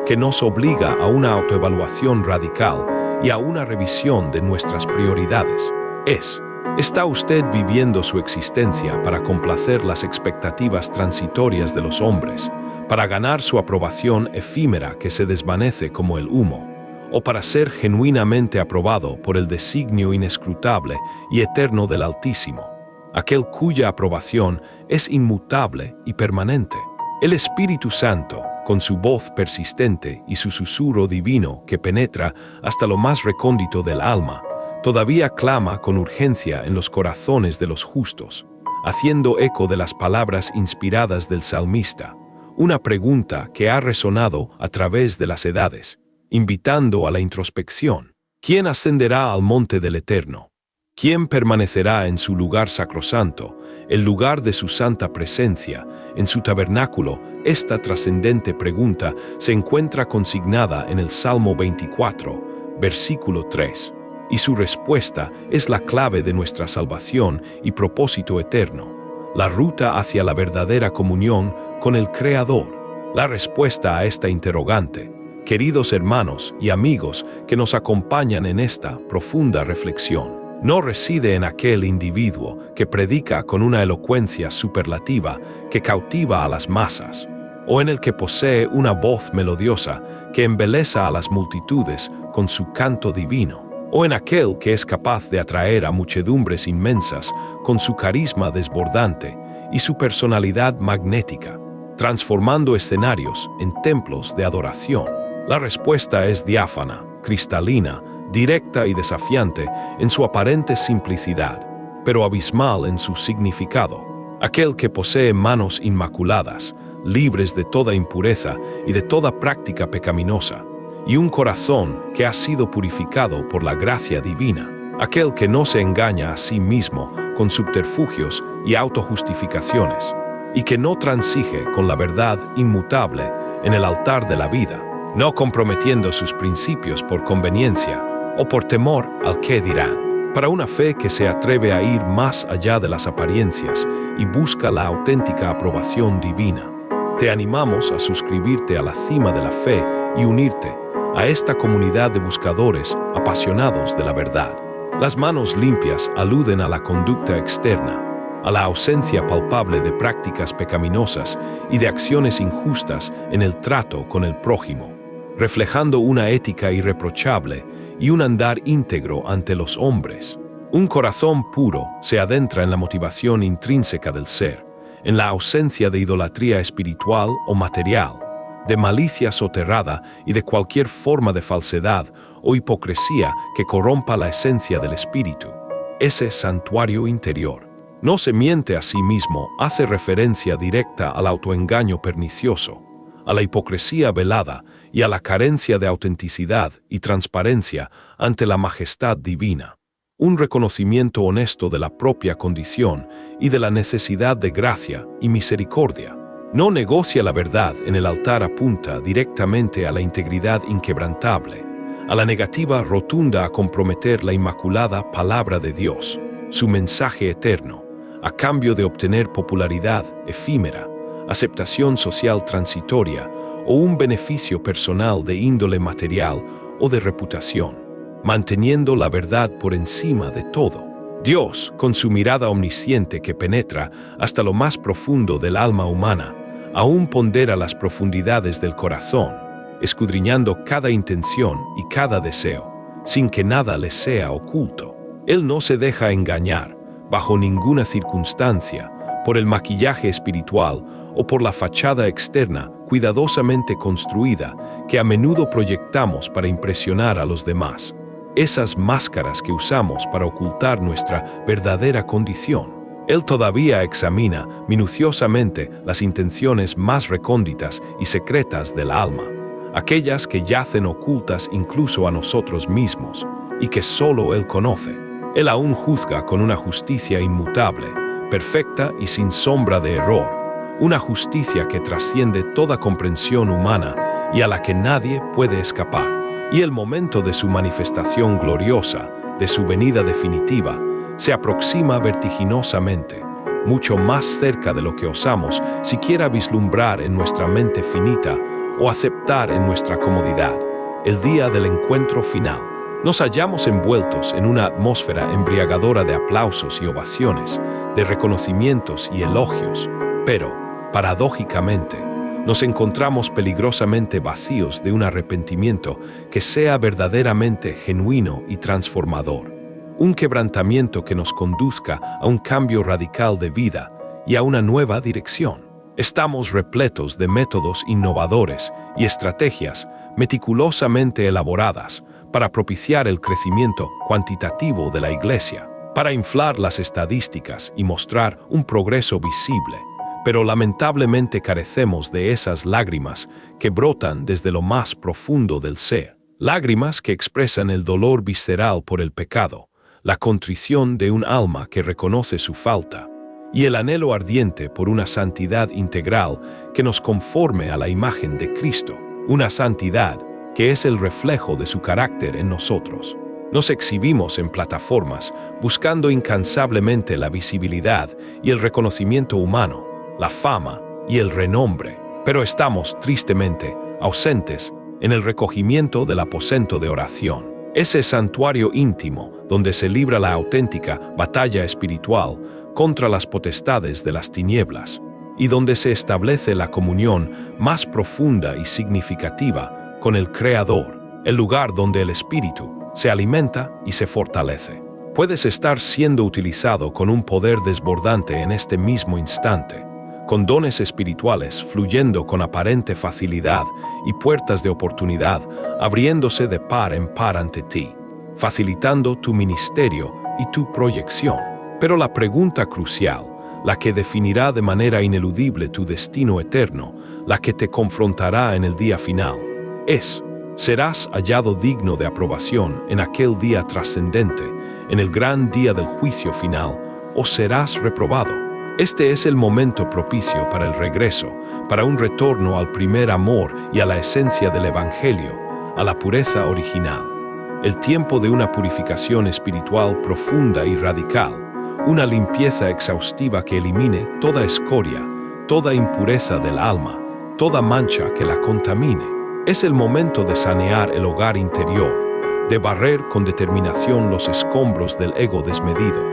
que nos obliga a una autoevaluación radical y a una revisión de nuestras prioridades, es: ¿está usted viviendo su existencia para complacer las expectativas transitorias de los hombres, para ganar su aprobación efímera que se desvanece como el humo, o para ser genuinamente aprobado por el designio inescrutable y eterno del Altísimo, aquel cuya aprobación es inmutable y permanente? El Espíritu Santo, con su voz persistente y su susurro divino que penetra hasta lo más recóndito del alma, todavía clama con urgencia en los corazones de los justos, haciendo eco de las palabras inspiradas del salmista, una pregunta que ha resonado a través de las edades, invitando a la introspección. ¿Quién ascenderá al monte del Eterno? ¿Quién permanecerá en su lugar sacrosanto, el lugar de su santa presencia, en su tabernáculo? Esta trascendente pregunta se encuentra consignada en el Salmo 24, versículo 3, y su respuesta es la clave de nuestra salvación y propósito eterno, la ruta hacia la verdadera comunión con el Creador. La respuesta a esta interrogante, queridos hermanos y amigos que nos acompañan en esta profunda reflexión, no reside en aquel individuo que predica con una elocuencia superlativa que cautiva a las masas, o en el que posee una voz melodiosa que embeleza a las multitudes con su canto divino, o en aquel que es capaz de atraer a muchedumbres inmensas con su carisma desbordante y su personalidad magnética, transformando escenarios en templos de adoración. La respuesta es diáfana, cristalina, directa y desafiante en su aparente simplicidad, pero abismal en su significado. Aquel que posee manos inmaculadas, libres de toda impureza y de toda práctica pecaminosa, y un corazón que ha sido purificado por la gracia divina. Aquel que no se engaña a sí mismo con subterfugios y autojustificaciones, y que no transige con la verdad inmutable en el altar de la vida, no comprometiendo sus principios por conveniencia o por temor al qué dirán, para una fe que se atreve a ir más allá de las apariencias y busca la auténtica aprobación divina. Te animamos a suscribirte a la cima de la fe y unirte a esta comunidad de buscadores apasionados de la verdad. Las manos limpias aluden a la conducta externa, a la ausencia palpable de prácticas pecaminosas y de acciones injustas en el trato con el prójimo, reflejando una ética irreprochable y un andar íntegro ante los hombres. Un corazón puro se adentra en la motivación intrínseca del ser, en la ausencia de idolatría espiritual o material, de malicia soterrada y de cualquier forma de falsedad o hipocresía que corrompa la esencia del espíritu. Ese santuario interior. No se miente a sí mismo, hace referencia directa al autoengaño pernicioso, a la hipocresía velada y a la carencia de autenticidad y transparencia ante la majestad divina. Un reconocimiento honesto de la propia condición y de la necesidad de gracia y misericordia. No negocia la verdad en el altar, apunta directamente a la integridad inquebrantable, a la negativa rotunda a comprometer la inmaculada palabra de Dios, su mensaje eterno, a cambio de obtener popularidad efímera, aceptación social transitoria o un beneficio personal de índole material o de reputación, manteniendo la verdad por encima de todo. Dios, con su mirada omnisciente que penetra hasta lo más profundo del alma humana, aún pondera las profundidades del corazón, escudriñando cada intención y cada deseo, sin que nada le sea oculto. Él no se deja engañar, bajo ninguna circunstancia, por el maquillaje espiritual o por la fachada externa cuidadosamente construida que a menudo proyectamos para impresionar a los demás. Esas máscaras que usamos para ocultar nuestra verdadera condición. Él todavía examina minuciosamente las intenciones más recónditas y secretas del alma, aquellas que yacen ocultas incluso a nosotros mismos y que solo Él conoce. Él aún juzga con una justicia inmutable, perfecta y sin sombra de error, una justicia que trasciende toda comprensión humana y a la que nadie puede escapar. Y el momento de su manifestación gloriosa, de su venida definitiva, se aproxima vertiginosamente, mucho más cerca de lo que osamos siquiera vislumbrar en nuestra mente finita o aceptar en nuestra comodidad, el día del encuentro final. Nos hallamos envueltos en una atmósfera embriagadora de aplausos y ovaciones, de reconocimientos y elogios, pero, paradójicamente, nos encontramos peligrosamente vacíos de un arrepentimiento que sea verdaderamente genuino y transformador. Un quebrantamiento que nos conduzca a un cambio radical de vida y a una nueva dirección. Estamos repletos de métodos innovadores y estrategias meticulosamente elaboradas para propiciar el crecimiento cuantitativo de la Iglesia, para inflar las estadísticas y mostrar un progreso visible. Pero lamentablemente carecemos de esas lágrimas que brotan desde lo más profundo del ser. Lágrimas que expresan el dolor visceral por el pecado, la contrición de un alma que reconoce su falta, y el anhelo ardiente por una santidad integral que nos conforme a la imagen de Cristo, una santidad que es el reflejo de su carácter en nosotros. Nos exhibimos en plataformas buscando incansablemente la visibilidad y el reconocimiento humano, la fama y el renombre, pero estamos tristemente ausentes en el recogimiento del aposento de oración, ese santuario íntimo donde se libra la auténtica batalla espiritual contra las potestades de las tinieblas y donde se establece la comunión más profunda y significativa con el Creador, el lugar donde el Espíritu se alimenta y se fortalece. Puedes estar siendo utilizado con un poder desbordante en este mismo instante, con dones espirituales fluyendo con aparente facilidad y puertas de oportunidad abriéndose de par en par ante ti, facilitando tu ministerio y tu proyección. Pero la pregunta crucial, la que definirá de manera ineludible tu destino eterno, la que te confrontará en el día final, es: ¿serás hallado digno de aprobación en aquel día trascendente, en el gran día del juicio final, o serás reprobado? Este es el momento propicio para el regreso, para un retorno al primer amor y a la esencia del Evangelio, a la pureza original. El tiempo de una purificación espiritual profunda y radical, una limpieza exhaustiva que elimine toda escoria, toda impureza del alma, toda mancha que la contamine. Es el momento de sanear el hogar interior, de barrer con determinación los escombros del ego desmedido,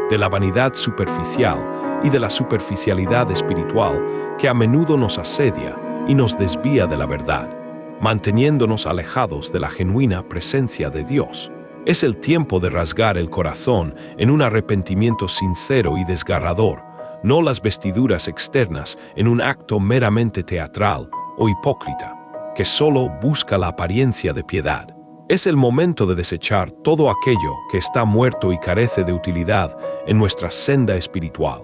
de la vanidad superficial y de la superficialidad espiritual que a menudo nos asedia y nos desvía de la verdad, manteniéndonos alejados de la genuina presencia de Dios. Es el tiempo de rasgar el corazón en un arrepentimiento sincero y desgarrador, no las vestiduras externas en un acto meramente teatral o hipócrita, que solo busca la apariencia de piedad. Es el momento de desechar todo aquello que está muerto y carece de utilidad en nuestra senda espiritual.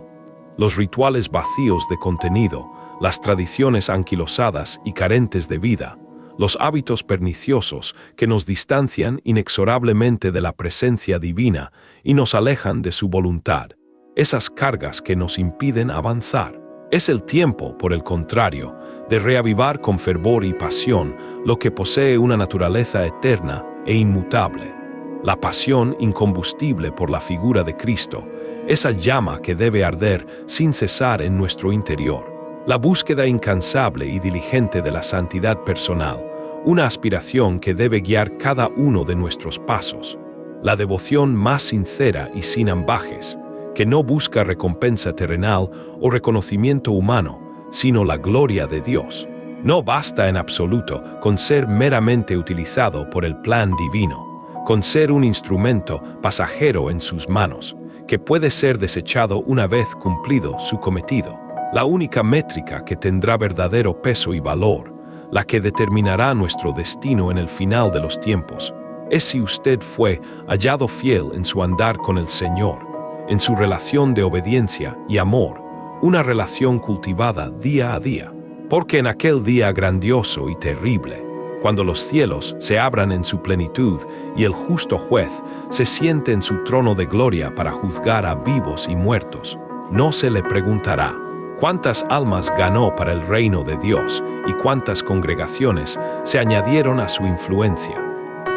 Los rituales vacíos de contenido, las tradiciones anquilosadas y carentes de vida, los hábitos perniciosos que nos distancian inexorablemente de la presencia divina y nos alejan de su voluntad, esas cargas que nos impiden avanzar. Es el tiempo, por el contrario, de reavivar con fervor y pasión lo que posee una naturaleza eterna e inmutable. La pasión incombustible por la figura de Cristo, esa llama que debe arder sin cesar en nuestro interior. La búsqueda incansable y diligente de la santidad personal, una aspiración que debe guiar cada uno de nuestros pasos. La devoción más sincera y sin ambajes, que no busca recompensa terrenal o reconocimiento humano, sino la gloria de Dios. No basta en absoluto con ser meramente utilizado por el plan divino, con ser un instrumento pasajero en sus manos, que puede ser desechado una vez cumplido su cometido. La única métrica que tendrá verdadero peso y valor, la que determinará nuestro destino en el final de los tiempos, es si usted fue hallado fiel en su andar con el Señor, en su relación de obediencia y amor, una relación cultivada día a día. Porque en aquel día grandioso y terrible, cuando los cielos se abran en su plenitud y el justo juez se siente en su trono de gloria para juzgar a vivos y muertos, no se le preguntará cuántas almas ganó para el reino de Dios y cuántas congregaciones se añadieron a su influencia,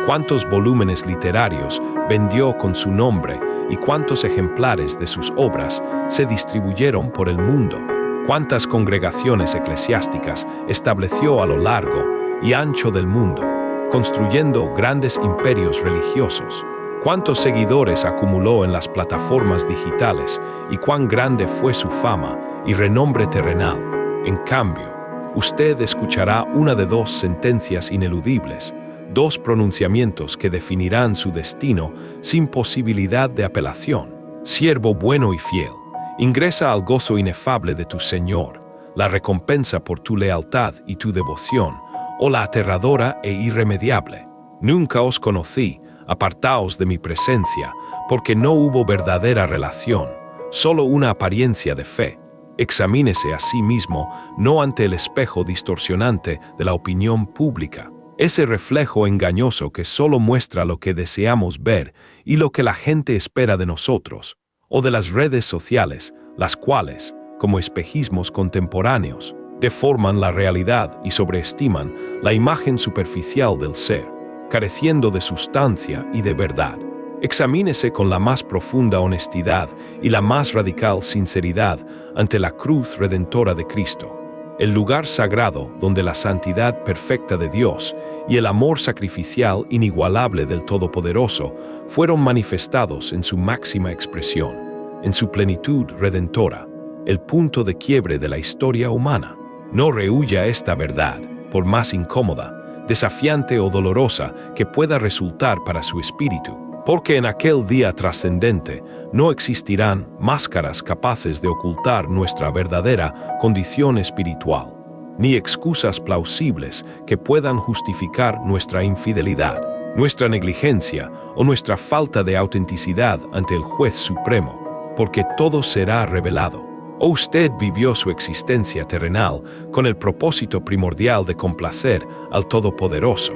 cuántos volúmenes literarios vendió con su nombre y cuántos ejemplares de sus obras se distribuyeron por el mundo, cuántas congregaciones eclesiásticas estableció a lo largo y ancho del mundo, construyendo grandes imperios religiosos, cuántos seguidores acumuló en las plataformas digitales y cuán grande fue su fama y renombre terrenal. En cambio, usted escuchará una de dos sentencias ineludibles, dos pronunciamientos que definirán su destino sin posibilidad de apelación. Siervo bueno y fiel, ingresa al gozo inefable de tu Señor, la recompensa por tu lealtad y tu devoción, o la aterradora e irremediable. Nunca os conocí, apartaos de mi presencia, porque no hubo verdadera relación, solo una apariencia de fe. Examínese a sí mismo, no ante el espejo distorsionante de la opinión pública, ese reflejo engañoso que solo muestra lo que deseamos ver y lo que la gente espera de nosotros, o de las redes sociales, las cuales, como espejismos contemporáneos, deforman la realidad y sobreestiman la imagen superficial del ser, careciendo de sustancia y de verdad. Examínese con la más profunda honestidad y la más radical sinceridad ante la cruz redentora de Cristo, el lugar sagrado donde la santidad perfecta de Dios y el amor sacrificial inigualable del Todopoderoso fueron manifestados en su máxima expresión, en su plenitud redentora, el punto de quiebre de la historia humana. No rehúya esta verdad, por más incómoda, desafiante o dolorosa que pueda resultar para su espíritu, porque en aquel día trascendente no existirán máscaras capaces de ocultar nuestra verdadera condición espiritual, ni excusas plausibles que puedan justificar nuestra infidelidad, nuestra negligencia o nuestra falta de autenticidad ante el Juez Supremo, porque todo será revelado. ¿O usted vivió su existencia terrenal con el propósito primordial de complacer al Todopoderoso,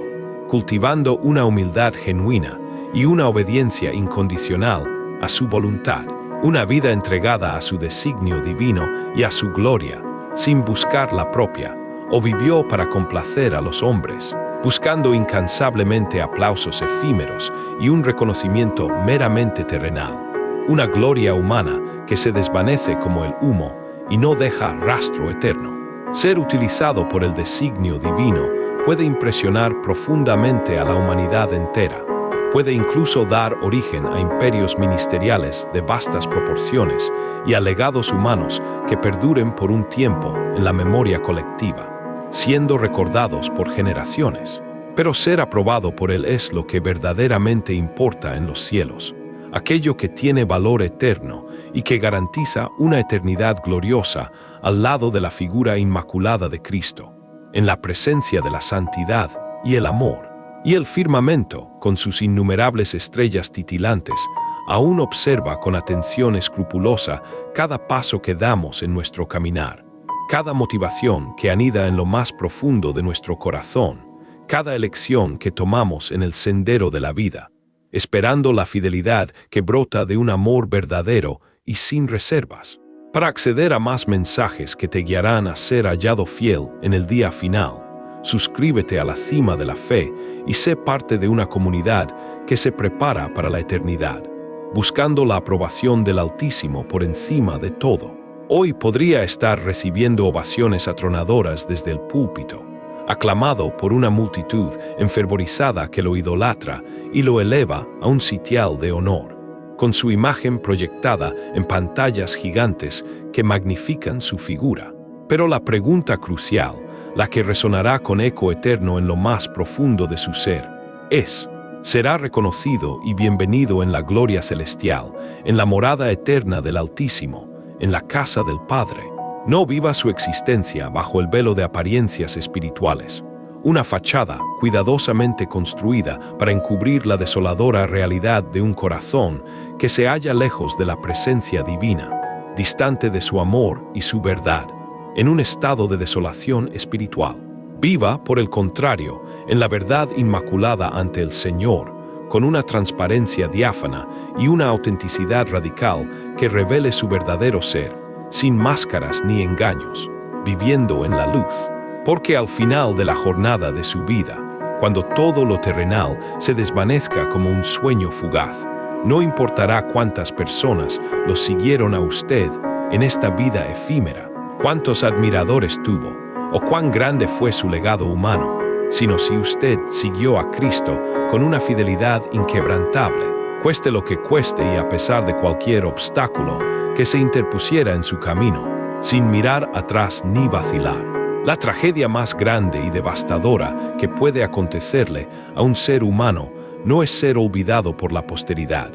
cultivando una humildad genuina y una obediencia incondicional a su voluntad, una vida entregada a su designio divino y a su gloria, sin buscar la propia, o vivió para complacer a los hombres, buscando incansablemente aplausos efímeros y un reconocimiento meramente terrenal, una gloria humana que se desvanece como el humo y no deja rastro eterno? Ser utilizado por el designio divino puede impresionar profundamente a la humanidad entera. Puede incluso dar origen a imperios ministeriales de vastas proporciones y a legados humanos que perduren por un tiempo en la memoria colectiva, siendo recordados por generaciones. Pero ser aprobado por Él es lo que verdaderamente importa en los cielos, aquello que tiene valor eterno y que garantiza una eternidad gloriosa al lado de la figura inmaculada de Cristo. en la presencia de la santidad y el amor. Y el firmamento, con sus innumerables estrellas titilantes, aún observa con atención escrupulosa cada paso que damos en nuestro caminar, cada motivación que anida en lo más profundo de nuestro corazón, cada elección que tomamos en el sendero de la vida, esperando la fidelidad que brota de un amor verdadero y sin reservas. Para acceder a más mensajes que te guiarán a ser hallado fiel en el día final, suscríbete a la cima de la fe y sé parte de una comunidad que se prepara para la eternidad, buscando la aprobación del Altísimo por encima de todo. Hoy podría estar recibiendo ovaciones atronadoras desde el púlpito, aclamado por una multitud enfervorizada que lo idolatra y lo eleva a un sitial de honor, con su imagen proyectada en pantallas gigantes que magnifican su figura. Pero la pregunta crucial, la que resonará con eco eterno en lo más profundo de su ser, es: ¿será reconocido y bienvenido en la gloria celestial, en la morada eterna del Altísimo, en la casa del Padre? No viva su existencia bajo el velo de apariencias espirituales, una fachada cuidadosamente construida para encubrir la desoladora realidad de un corazón que se halla lejos de la presencia divina, distante de su amor y su verdad, en un estado de desolación espiritual. Viva, por el contrario, en la verdad inmaculada ante el Señor, con una transparencia diáfana y una autenticidad radical que revele su verdadero ser, sin máscaras ni engaños, viviendo en la luz. Porque al final de la jornada de su vida, cuando todo lo terrenal se desvanezca como un sueño fugaz, no importará cuántas personas lo siguieron a usted en esta vida efímera, cuántos admiradores tuvo, o cuán grande fue su legado humano, sino si usted siguió a Cristo con una fidelidad inquebrantable, cueste lo que cueste y a pesar de cualquier obstáculo que se interpusiera en su camino, sin mirar atrás ni vacilar. La tragedia más grande y devastadora que puede acontecerle a un ser humano no es ser olvidado por la posteridad,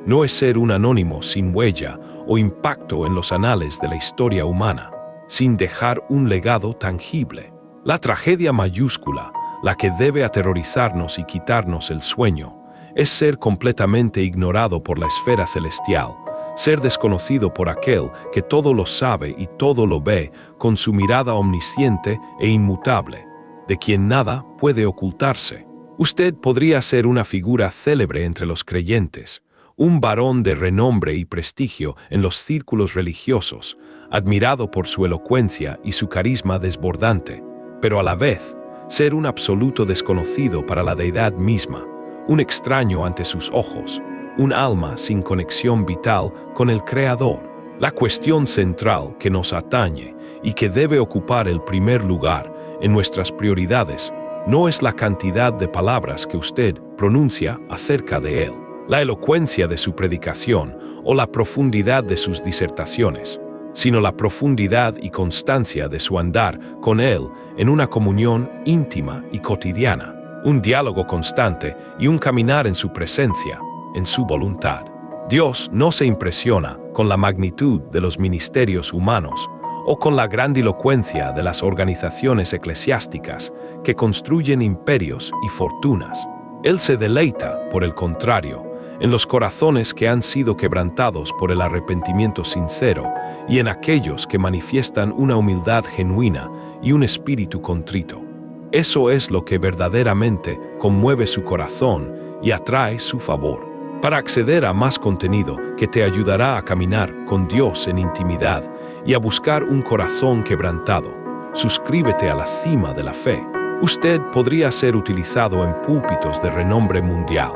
no es ser un anónimo sin huella o impacto en los anales de la historia humana, sin dejar un legado tangible. La tragedia mayúscula, la que debe aterrorizarnos y quitarnos el sueño, es ser completamente ignorado por la esfera celestial, ser desconocido por aquel que todo lo sabe y todo lo ve con su mirada omnisciente e inmutable, de quien nada puede ocultarse. Usted podría ser una figura célebre entre los creyentes, un varón de renombre y prestigio en los círculos religiosos, admirado por su elocuencia y su carisma desbordante, pero a la vez ser un absoluto desconocido para la deidad misma, un extraño ante sus ojos, un alma sin conexión vital con el Creador. La cuestión central que nos atañe y que debe ocupar el primer lugar en nuestras prioridades no es la cantidad de palabras que usted pronuncia acerca de Él, la elocuencia de su predicación o la profundidad de sus disertaciones, sino la profundidad y constancia de su andar con Él en una comunión íntima y cotidiana, un diálogo constante y un caminar en su presencia, en su voluntad. Dios no se impresiona con la magnitud de los ministerios humanos o con la grandilocuencia de las organizaciones eclesiásticas que construyen imperios y fortunas. Él se deleita, por el contrario, en los corazones que han sido quebrantados por el arrepentimiento sincero y en aquellos que manifiestan una humildad genuina y un espíritu contrito. Eso es lo que verdaderamente conmueve su corazón y atrae su favor. Para acceder a más contenido que te ayudará a caminar con Dios en intimidad y a buscar un corazón quebrantado, suscríbete a la cima de la fe. Usted podría ser utilizado en púlpitos de renombre mundial,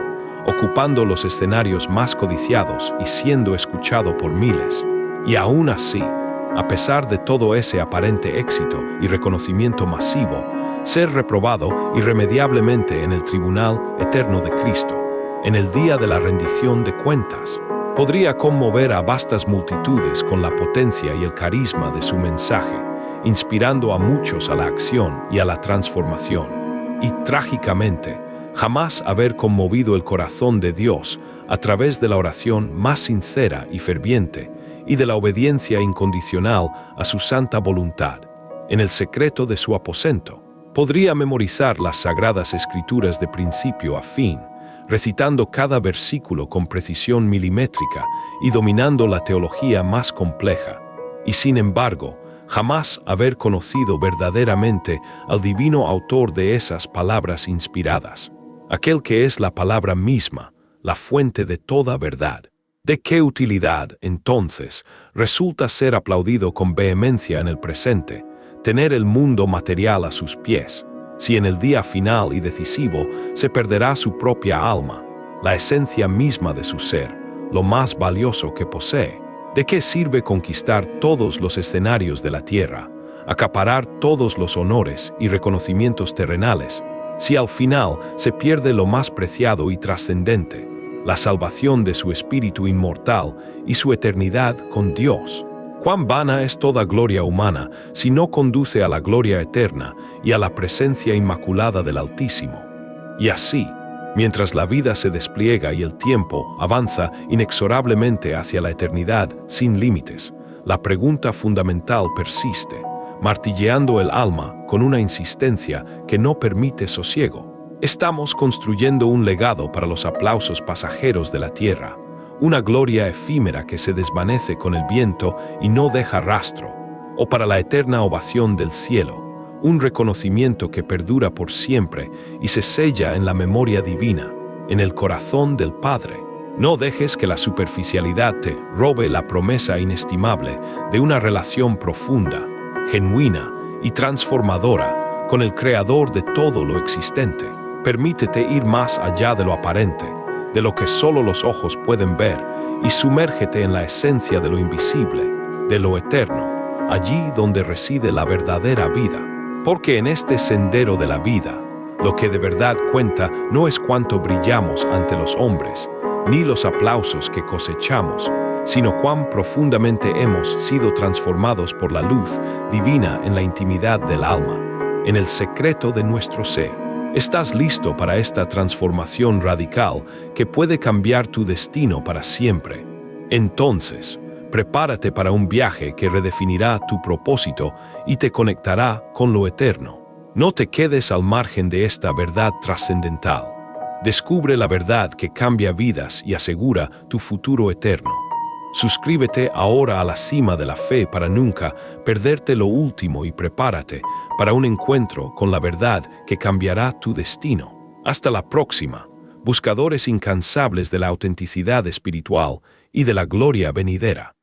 ocupando los escenarios más codiciados y siendo escuchado por miles. Y aún así, a pesar de todo ese aparente éxito y reconocimiento masivo, ser reprobado irremediablemente en el tribunal eterno de Cristo, en el día de la rendición de cuentas, podría conmover a vastas multitudes con la potencia y el carisma de su mensaje, inspirando a muchos a la acción y a la transformación. Y trágicamente, jamás haber conmovido el corazón de Dios a través de la oración más sincera y ferviente y de la obediencia incondicional a su santa voluntad, en el secreto de su aposento. Podría memorizar las sagradas escrituras de principio a fin, recitando cada versículo con precisión milimétrica y dominando la teología más compleja. Y sin embargo, jamás haber conocido verdaderamente al divino autor de esas palabras inspiradas, aquel que es la palabra misma, la fuente de toda verdad. ¿De qué utilidad, entonces, resulta ser aplaudido con vehemencia en el presente, tener el mundo material a sus pies, si en el día final y decisivo se perderá su propia alma, la esencia misma de su ser, lo más valioso que posee? ¿De qué sirve conquistar todos los escenarios de la tierra, acaparar todos los honores y reconocimientos terrenales, si al final se pierde lo más preciado y trascendente, la salvación de su espíritu inmortal y su eternidad con Dios? Cuán vana es toda gloria humana si no conduce a la gloria eterna y a la presencia inmaculada del Altísimo. Y así, mientras la vida se despliega y el tiempo avanza inexorablemente hacia la eternidad sin límites, la pregunta fundamental persiste, martilleando el alma con una insistencia que no permite sosiego. Estamos construyendo un legado para los aplausos pasajeros de la tierra, una gloria efímera que se desvanece con el viento y no deja rastro, o para la eterna ovación del cielo, un reconocimiento que perdura por siempre y se sella en la memoria divina, en el corazón del Padre. No dejes que la superficialidad te robe la promesa inestimable de una relación profunda, genuina y transformadora con el Creador de todo lo existente. Permítete ir más allá de lo aparente, de lo que solo los ojos pueden ver, y sumérgete en la esencia de lo invisible, de lo eterno, allí donde reside la verdadera vida. Porque en este sendero de la vida, lo que de verdad cuenta no es cuánto brillamos ante los hombres, ni los aplausos que cosechamos, sino cuán profundamente hemos sido transformados por la luz divina en la intimidad del alma, en el secreto de nuestro ser. ¿Estás listo para esta transformación radical que puede cambiar tu destino para siempre? Entonces, prepárate para un viaje que redefinirá tu propósito y te conectará con lo eterno. No te quedes al margen de esta verdad trascendental. Descubre la verdad que cambia vidas y asegura tu futuro eterno. Suscríbete ahora a la cima de la fe para nunca perderte lo último y prepárate para un encuentro con la verdad que cambiará tu destino. Hasta la próxima, buscadores incansables de la autenticidad espiritual y de la gloria venidera.